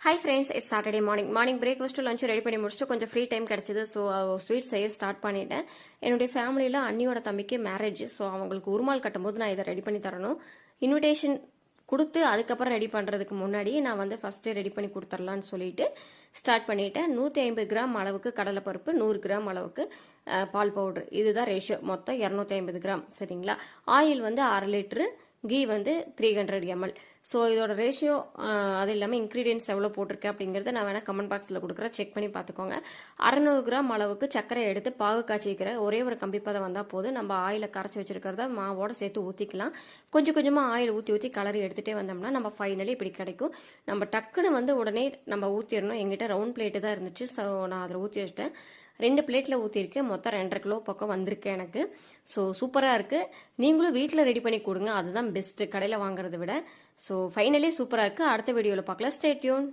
Hi friends, it's Saturday morning breakfast lunch ready பண்ணி முடிச்சுட்டு கொஞ்சம் ஃப்ரீ டைம் கிடச்சிது. ஸோ ஸ்வீட் செய்ய ஸ்டார்ட் பண்ணிட்டேன். என்னுடைய ஃபேமிலியில் அண்ணியோட தம்பிக்கு மேரேஜ். ஸோ அவங்களுக்கு உருமால் கட்டும்போது நான் இதை ரெடி பண்ணி தரணும். இன்விடேஷன் கொடுத்து அதுக்கப்புறம் ரெடி பண்ணுறதுக்கு முன்னாடி நான் வந்து ஃபஸ்ட்டு ரெடி பண்ணி கொடுத்துர்லான்னு சொல்லிட்டு ஸ்டார்ட் பண்ணிட்டேன். 150 கிராம் அளவுக்கு கடலைப்பருப்பு, 100 கிராம் அளவுக்கு பால் பவுடர், இதுதான் ரேஷியோ. மொத்தம் 250 கிராம். சரிங்களா? ஆயில் வந்து 1/2 லிட்டரு, கீ வந்து 300 ml. ஸோ இதோட ரேஷியோ அது இல்லாமல் இன்க்ரீடியன்ஸ் எவ்வளோ போட்டிருக்கேன் அப்படிங்கிறத நான் வேணால் கமெண்ட் பாக்ஸில் கொடுக்குறேன், செக் பண்ணி பார்த்துக்கோங்க. 600 கிராம் அளவுக்கு சர்க்கரை எடுத்து பாகு காய்ச்சிக்கிறேன். ஒரே ஒரு கம்பிப்பதம் வந்தால் போதும். நம்ம ஆயிலை கரைச்சி வச்சிருக்கிறத மாவோட சேர்த்து ஊற்றிக்கலாம். கொஞ்சம் கொஞ்சமாக ஆயில் ஊற்றி கலரி எடுத்துகிட்டே வந்தோம்னா நம்ம ஃபைனலி இப்படி கிடைக்கும். நம்ம டக்குன்னு வந்து உடனே நம்ம ஊற்றிடணும். எங்கிட்ட ரவுண்ட் பிளேட்டு தான் இருந்துச்சு. ஸோ நான் அதில் ஊற்றி வச்சிட்டேன். 2 பிளேட்டில் ஊற்றிருக்கேன். மொத்தம் 2.5 கிலோ பக்கம் வந்திருக்கு எனக்கு. ஸோ சூப்பராக இருக்குது. நீங்களும் வீட்டில் ரெடி பண்ணி கொடுங்க. அதுதான் பெஸ்ட்டு கடையில் வாங்குறத விட. ஸோ ஃபைனலி சூப்பராக இருக்குது. அடுத்த வீடியோவில் பார்க்கலாம். Stay tune.